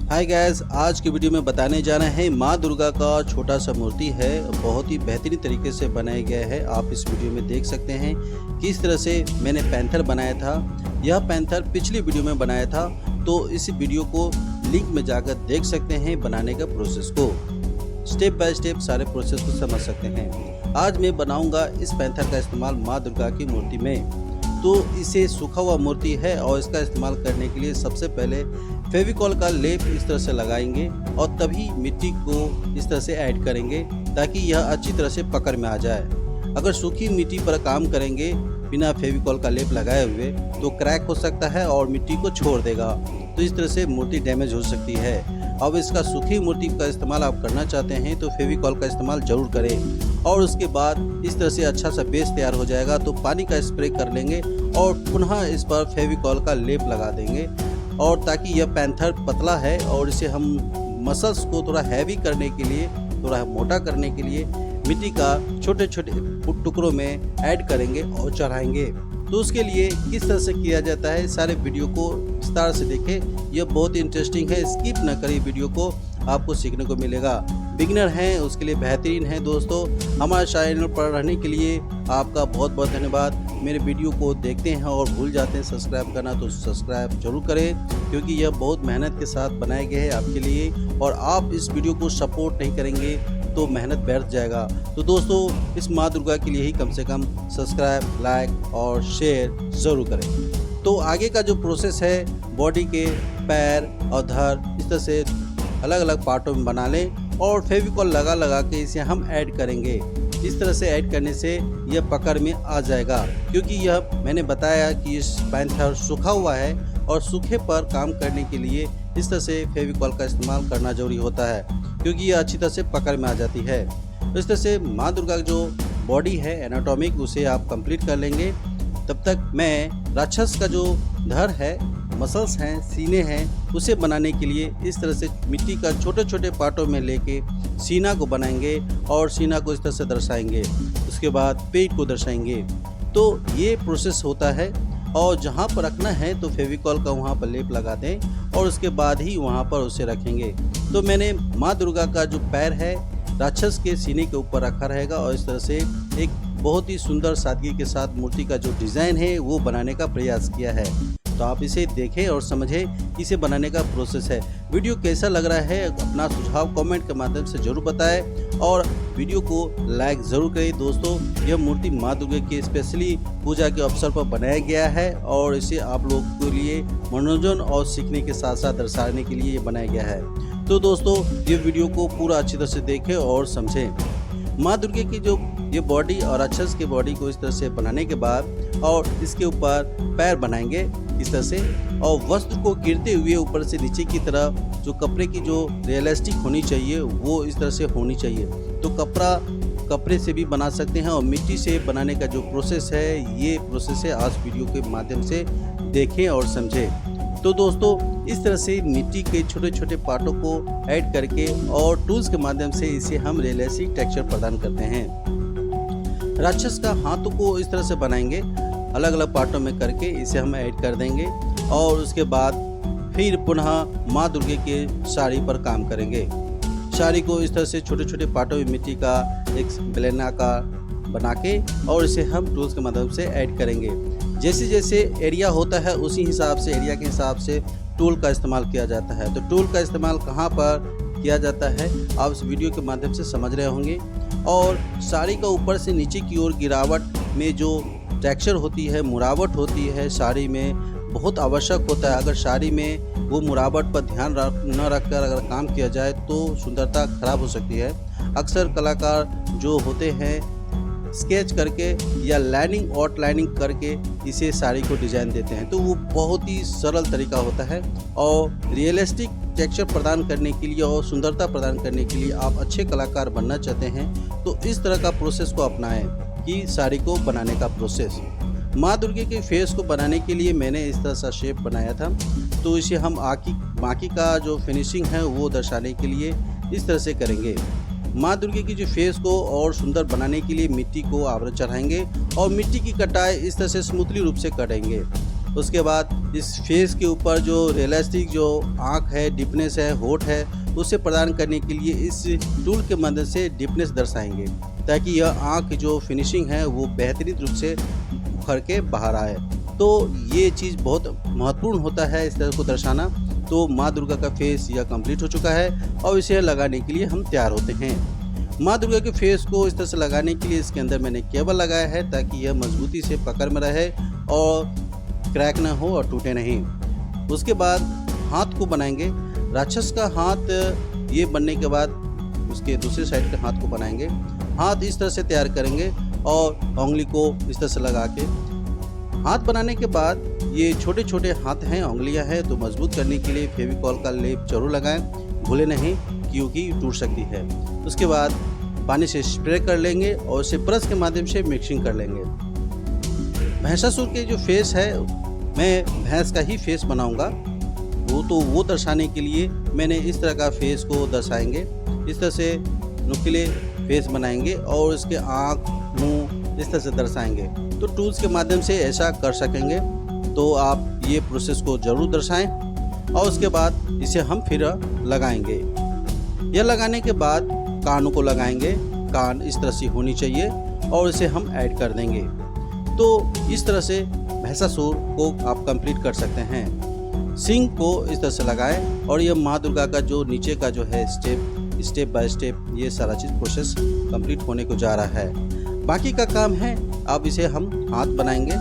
Hi guys, आज की video में बताने जा रहे हैं माँ दुर्गा का छोटा सा मूर्ति है। बहुत ही बेहतरीन तरीके से बनाया गया है। आप इस वीडियो में देख सकते हैं किस तरह से मैंने पैंथर बनाया था। यह पैंथर पिछली वीडियो में बनाया था, तो इस वीडियो को लिंक में जाकर देख सकते हैं बनाने का प्रोसेस को। स्टेप बाय स्टेप सारे प्रोसेस को समझ सकते हैं। आज मैं बनाऊंगा इस पैंथर का इस्तेमाल माँ दुर्गा की मूर्ति में। तो इसे सूखा हुआ मूर्ति है और इसका इस्तेमाल करने के लिए सबसे पहले फेविकॉल का लेप इस तरह से लगाएंगे और तभी मिट्टी को इस तरह से ऐड करेंगे ताकि यह अच्छी तरह से पकड़ में आ जाए। अगर सूखी मिट्टी पर काम करेंगे बिना फेविकॉल का लेप लगाए हुए तो क्रैक हो सकता है और मिट्टी को छोड़ देगा, तो इस तरह से मूर्ति डैमेज हो सकती है। अब इसका सूखी मूर्ति का इस्तेमाल आप करना चाहते हैं तो फेविकॉल का इस्तेमाल जरूर करें और उसके बाद इस तरह से अच्छा सा बेस तैयार हो जाएगा तो पानी का स्प्रे कर लेंगे और पुनः इस पर फेविकॉल का लेप लगा देंगे। और ताकि यह पैंथर पतला है और इसे हम मसल्स को थोड़ा हैवी करने के लिए, थोड़ा मोटा करने के लिए मिट्टी का छोटे छोटे टुकड़ों में ऐड करेंगे और चढ़ाएंगे। तो उसके लिए किस तरह से किया जाता है सारे वीडियो को विस्तार से देखें। यह बहुत इंटरेस्टिंग है, स्किप न करें वीडियो को, आपको सीखने को मिलेगा। बिगिनर हैं उसके लिए बेहतरीन है। दोस्तों, हमारे चैनल पर रहने के लिए आपका बहुत बहुत धन्यवाद। मेरे वीडियो को देखते हैं और भूल जाते हैं सब्सक्राइब करना, तो सब्सक्राइब जरूर करें क्योंकि यह बहुत मेहनत के साथ बनाए गए हैं आपके लिए। और आप इस वीडियो को सपोर्ट नहीं करेंगे तो मेहनत व्यर्थ जाएगा। तो दोस्तों, इस माँ दुर्गा के लिए ही कम से कम सब्सक्राइब, लाइक और शेयर ज़रूर करें। तो आगे का जो प्रोसेस है, बॉडी के पैर और धड़ इस तरह से अलग अलग पार्टों में बना लें और फेविकॉल लगा के इसे हम ऐड करेंगे। इस तरह से ऐड करने से यह पकड़ में आ जाएगा क्योंकि यह मैंने बताया कि इस पैंथर सूखा हुआ है और सूखे पर काम करने के लिए इस तरह से फेविकॉल का इस्तेमाल करना जरूरी होता है क्योंकि यह अच्छी तरह से पकड़ में आ जाती है। इस तरह से माँ दुर्गा जो बॉडी है एनाटॉमिक, उसे आप कंप्लीट कर लेंगे। तब तक मैं राक्षस का जो धड़ है, मसल्स हैं, सीने हैं, उसे बनाने के लिए इस तरह से मिट्टी का छोटे छोटे पार्टों में लेके सीना को बनाएंगे और सीना को इस तरह से दर्शाएंगे। उसके बाद पेट को दर्शाएंगे। तो ये प्रोसेस होता है और जहाँ पर रखना है तो फेविकॉल का वहाँ पर लेप लगा दें और उसके बाद ही वहाँ पर उसे रखेंगे। तो मैंने माँ दुर्गा का जो पैर है राक्षस के सीने के ऊपर रखा रहेगा और इस तरह से एक बहुत ही सुंदर सादगी के साथ मूर्ति का जो डिज़ाइन है वो बनाने का प्रयास किया है। तो आप इसे देखें और समझें, इसे बनाने का प्रोसेस है। वीडियो कैसा लग रहा है अपना सुझाव कमेंट के माध्यम से जरूर बताएं और वीडियो को लाइक ज़रूर करें। दोस्तों, यह मूर्ति माँ दुर्गा के स्पेशली पूजा के अवसर पर बनाया गया है और इसे आप लोगों के लिए मनोरंजन और सीखने के साथ साथ दर्शाने के लिए बनाया गया है। तो दोस्तों, ये वीडियो को पूरा अच्छी तरह से देखें और समझें। माँ दुर्गा की जो ये बॉडी और राक्षस की बॉडी को इस तरह से बनाने के बाद और इसके ऊपर पैर बनाएंगे इस तरह से और वस्त्र को गिरते हुए ऊपर से नीचे की तरफ जो कपड़े की जो रियलिस्टिक होनी चाहिए वो इस तरह से होनी चाहिए। तो कपड़े से भी बना सकते हैं और मिट्टी से बनाने का जो प्रोसेस है, ये प्रोसेस है, आज वीडियो के माध्यम से देखें और समझें। तो दोस्तों, इस तरह से मिट्टी के छोटे छोटे पार्टों को ऐड करके और टूल्स के माध्यम से इसे हम रियलिस्टिक टेक्सचर प्रदान करते हैं। राक्षस का हाथों को इस तरह से बनाएंगे अलग अलग पार्टों में करके, इसे हम ऐड कर देंगे और उसके बाद फिर पुनः माँ दुर्गा के साड़ी पर काम करेंगे। साड़ी को इस तरह से छोटे छोटे पार्टों में मिट्टी का एक बेलनाकार बना के और इसे हम टूल्स के माध्यम से ऐड करेंगे। जैसे जैसे एरिया होता है उसी हिसाब से, एरिया के हिसाब से टूल का इस्तेमाल किया जाता है। तो टूल का इस्तेमाल कहाँ पर किया जाता है आप इस वीडियो के माध्यम से समझ रहे होंगे। और साड़ी का ऊपर से नीचे की ओर गिरावट में जो टेक्सचर होती है, मुरावट होती है, साड़ी में बहुत आवश्यक होता है। अगर साड़ी में वो मुरावट पर ध्यान न रखकर अगर काम किया जाए तो सुंदरता खराब हो सकती है। अक्सर कलाकार जो होते हैं स्केच करके या लाइनिंग आउटलाइनिंग करके इसे साड़ी को डिज़ाइन देते हैं, तो वो बहुत ही सरल तरीका होता है। और रियलिस्टिक टेक्सचर प्रदान करने के लिए और सुंदरता प्रदान करने के लिए आप अच्छे कलाकार बनना चाहते हैं तो इस तरह का प्रोसेस को अपनाएं कि साड़ी को बनाने का प्रोसेस। माँ दुर्गा के फेस को बनाने के लिए मैंने इस तरह सा शेप बनाया था, तो इसे हम बाकी का जो फिनिशिंग है वो दर्शाने के लिए इस तरह से करेंगे। माँ दुर्गा की जो फेस को और सुंदर बनाने के लिए मिट्टी को आवरण चढ़ाएंगे और मिट्टी की कटाई इस तरह से स्मूथली रूप से करेंगे। उसके बाद इस फेस के ऊपर जो रियलिस्टिक जो आँख है, डीपनेस है, होठ है, उसे प्रदान करने के लिए इस टूल के मदद से डीपनेस दर्शाएंगे, ताकि यह आँख जो फिनिशिंग है वो बेहतरीन रूप से उभर के बाहर आए। तो ये चीज़ बहुत महत्वपूर्ण होता है इस तरह को दर्शाना। तो माँ दुर्गा का फेस यह कंप्लीट हो चुका है और इसे लगाने के लिए हम तैयार होते हैं। माँ दुर्गा के फेस को इस तरह से लगाने के लिए इसके अंदर मैंने केबल लगाया है, ताकि यह मजबूती से पकड़ में रहे और क्रैक ना हो और टूटे नहीं। उसके बाद हाथ को बनाएंगे। राक्षस का हाथ ये बनने के बाद उसके दूसरे साइड के हाथ को बनाएंगे। हाथ इस तरह से तैयार करेंगे और उंगली को इस तरह से लगा के, हाथ बनाने के बाद ये छोटे छोटे हाथ हैं, उंगलियां हैं, तो मजबूत करने के लिए फेविकॉल का लेप जरूर लगाएं, भूले नहीं, क्योंकि टूट सकती है। उसके बाद पानी से स्प्रे कर लेंगे और इसे ब्रश के माध्यम से मिक्सिंग कर लेंगे। भैंसासुर के जो फेस है, मैं भैंस का ही फेस बनाऊंगा, वो दर्शाने के लिए मैंने इस तरह का फेस को दर्शाएंगे। इस तरह से नुकीले फेस बनाएंगे और इसके आँख, मुंह इस तरह से दर्शाएंगे। तो टूल्स के माध्यम से ऐसा कर सकेंगे, तो आप ये प्रोसेस को ज़रूर दर्शाएं और उसके बाद इसे हम फिर लगाएंगे। यह लगाने के बाद कानों को लगाएंगे। कान इस तरह से होनी चाहिए और इसे हम ऐड कर देंगे। तो इस तरह से भैंसासुर को आप कंप्लीट कर सकते हैं। सिंह को इस तरह से लगाएं और यह माँ दुर्गा का जो नीचे का जो है स्टेप बाय स्टेप ये सारा चीज़ प्रोसेस कंप्लीट होने को जा रहा है। बाकी का काम है, अब इसे हम हाथ बनाएंगे।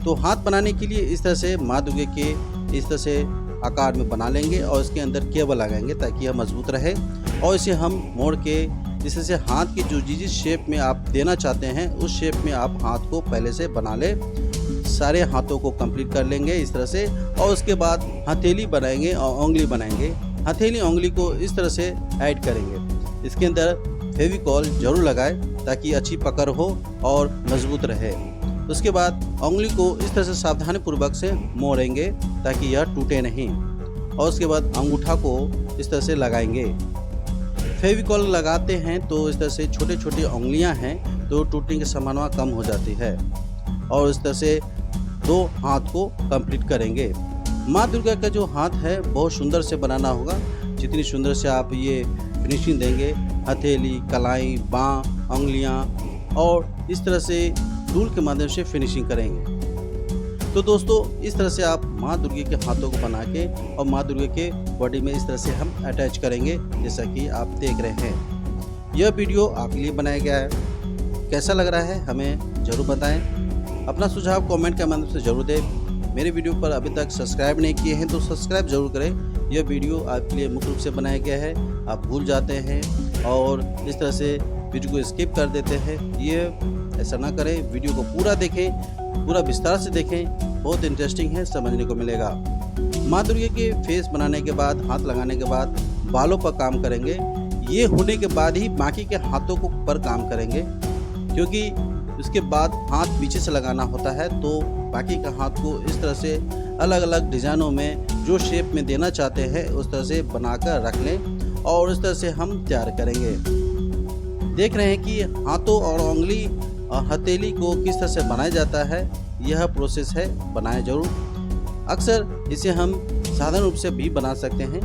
तो हाथ बनाने के लिए इस तरह से माँ दुर्गा के इस तरह से आकार में बना लेंगे और इसके अंदर केबल लगाएंगे, ताकि यह मजबूत रहे। और इसे हम मोड़ के इस तरह से हाथ की जो जिस शेप में आप देना चाहते हैं उस शेप में आप हाथ को पहले से बना ले। सारे हाथों को कंप्लीट कर लेंगे इस तरह से, और उसके बाद हथेली बनाएंगे और उंगली बनाएंगे। हथेली उंगली को इस तरह से ऐड करेंगे। इसके अंदर फेविकॉल जरूर लगाएं, ताकि अच्छी पकड़ हो और मजबूत रहे। उसके बाद उंगली को इस तरह से सावधानी पूर्वक से मोड़ेंगे, ताकि यह टूटे नहीं। और उसके बाद अंगूठा को इस तरह से लगाएंगे। फेविकॉल लगाते हैं तो इस तरह से छोटे छोटे उंगलियां हैं, तो टूटने की संभावना कम हो जाती है। और इस तरह से 2 हाथ को कंप्लीट करेंगे। माँ दुर्गा का जो हाथ है बहुत सुंदर से बनाना होगा। जितनी सुंदर से आप ये फिनिशिंग देंगे, हथेली, कलाई, बाँ, उंगलियां, और इस तरह से टूल के माध्यम से फिनिशिंग करेंगे। तो दोस्तों, इस तरह से आप माँ दुर्गा के हाथों को बना के और माँ दुर्गा के बॉडी में इस तरह से हम अटैच करेंगे, जैसा कि आप देख रहे हैं। यह वीडियो आपके लिए बनाया गया है। कैसा लग रहा है हमें ज़रूर बताएं। अपना सुझाव कमेंट के माध्यम से ज़रूर दें। मेरे वीडियो पर अभी तक सब्सक्राइब नहीं किए हैं तो सब्सक्राइब ज़रूर करें। यह वीडियो आपके लिए मुख्य रूप से बनाया गया है। आप भूल जाते हैं और इस तरह से वीडियो को स्किप कर देते हैं। ये ऐसा ना करें, वीडियो को पूरा देखें, पूरा विस्तार से देखें। बहुत इंटरेस्टिंग है, समझने को मिलेगा। माँ दुर्गा के फेस बनाने के बाद, हाथ लगाने के बाद बालों पर काम करेंगे। ये होने के बाद ही बाकी के हाथों को पर काम करेंगे, क्योंकि उसके बाद हाथ पीछे से लगाना होता है। तो बाकी का हाथ को इस तरह से अलग अलग डिज़ाइनों में जो शेप में देना चाहते हैं उस तरह से बनाकर रख लें और इस तरह से हम तैयार करेंगे। देख रहे हैं कि हाथों और उंगली और हथेली को किस तरह से बनाया जाता है। यह प्रोसेस है, बनाएं जरूर। अक्सर इसे हम साधारण रूप से भी बना सकते हैं।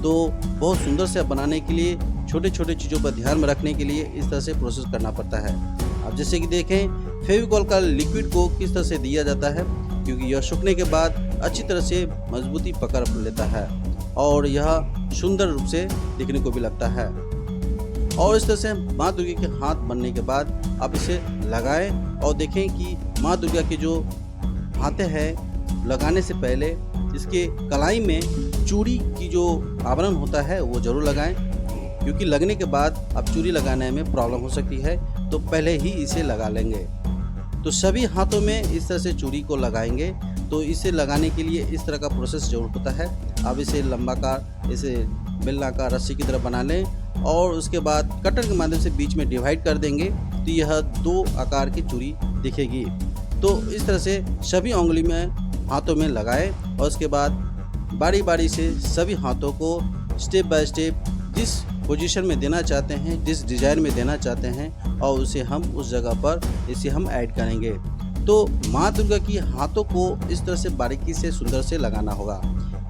तो बहुत सुंदर से बनाने के लिए छोटे छोटे चीज़ों पर ध्यान में रखने के लिए इस तरह से प्रोसेस करना पड़ता है। अब जैसे कि देखें फेविकॉल का लिक्विड को किस तरह से दिया जाता है, क्योंकि यह सूखने के बाद अच्छी तरह से मजबूती पकड़ लेता है और यह सुंदर रूप से दिखने को भी लगता है। और इस तरह से माँ दुर्गा के हाथ बनने के बाद आप इसे लगाएं और देखें कि माँ दुर्गा के जो हाथे हैं लगाने से पहले इसके कलाई में चूड़ी की जो आवरण होता है वो ज़रूर लगाएं, क्योंकि लगने के बाद अब चूड़ी लगाने में प्रॉब्लम हो सकती है, तो पहले ही इसे लगा लेंगे। तो सभी हाथों में इस तरह से चूड़ी को लगाएंगे। तो इसे लगाने के लिए इस तरह का प्रोसेस जरूर होता है। अब इसे लंबाकार, इसे बेलनाकार रस्सी की तरह बना लें और उसके बाद कटर के माध्यम से बीच में डिवाइड कर देंगे, तो यह 2 आकार की चूड़ी दिखेगी। तो इस तरह से सभी उंगली में हाथों में लगाएं और उसके बाद बारी बारी से सभी हाथों को स्टेप बाय स्टेप जिस पोजीशन में देना चाहते हैं, जिस डिज़ाइन में देना चाहते हैं, और उसे हम उस जगह पर इसे हम ऐड करेंगे। तो माँ दुर्गा की हाथों को इस तरह से बारीकी से सुंदर से लगाना होगा।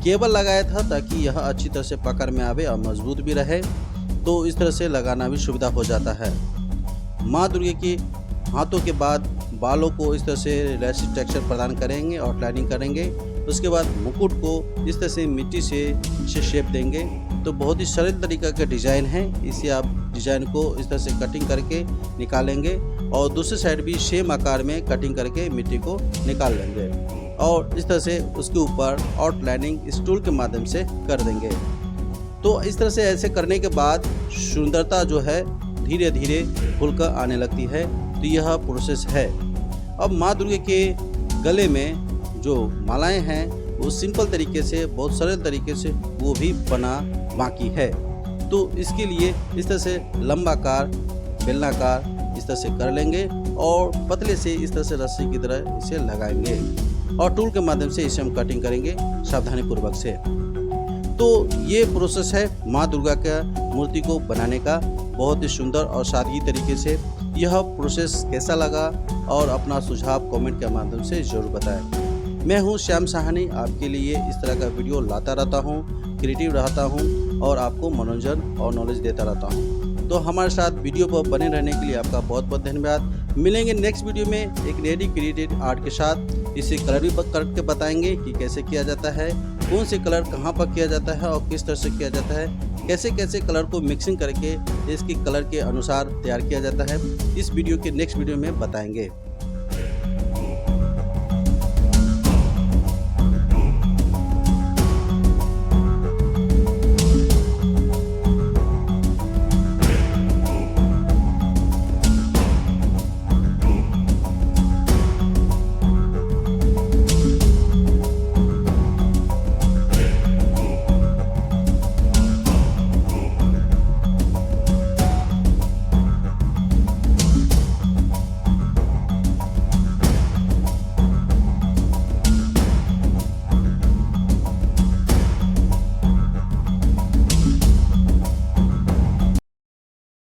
केबल लगाया था ताकि यह अच्छी तरह से पकड़ में आवे और मजबूत भी रहे, तो इस तरह से लगाना भी सुविधा हो जाता है। माँ दुर्गा के हाथों के बाद बालों को इस तरह से रिलैक्स टेक्सचर प्रदान करेंगे और लाइनिंग करेंगे। उसके बाद मुकुट को इस तरह से मिट्टी से शेप देंगे। तो बहुत ही सरल तरीका का डिज़ाइन है, इसे आप डिज़ाइन को इस तरह से कटिंग करके निकालेंगे और दूसरे साइड भी सेम आकार में कटिंग करके मिट्टी को निकाल लेंगे और इस तरह से उसके ऊपर आउटलाइनिंग इस टूल के माध्यम से कर देंगे। तो इस तरह से ऐसे करने के बाद सुंदरता जो है धीरे धीरे खुलकर आने लगती है। तो यह प्रोसेस है। अब माँ दुर्गा के गले में जो मालाएं हैं वो सिंपल तरीके से, बहुत सरल तरीके से वो भी बना बाकी है। तो इसके लिए इस तरह से लंबाकार बेलनाकार इस तरह से कर लेंगे और पतले से इस तरह से रस्सी की तरह इसे लगाएंगे और टूल के माध्यम से इसे हम कटिंग करेंगे सावधानी पूर्वक से। तो ये प्रोसेस है माँ दुर्गा का मूर्ति को बनाने का, बहुत ही सुंदर और सादगी तरीके से। यह प्रोसेस कैसा लगा और अपना सुझाव कमेंट के माध्यम से ज़रूर बताएं। मैं हूँ श्याम साहनी, आपके लिए इस तरह का वीडियो लाता रहता हूँ, क्रिएटिव रहता हूँ और आपको मनोरंजन और नॉलेज देता रहता हूँ। तो हमारे साथ वीडियो पर बने रहने के लिए आपका बहुत बहुत धन्यवाद। मिलेंगे नेक्स्ट वीडियो में एक नई क्रिएटेड आर्ट के साथ। इसे कलर भी करके बताएंगे कि कैसे किया जाता है, कौन से कलर कहाँ पर किया जाता है और किस तरह से किया जाता है, कैसे कैसे कलर को मिक्सिंग करके इसकी कलर के अनुसार तैयार किया जाता है। इस वीडियो के नेक्स्ट वीडियो में बताएंगे।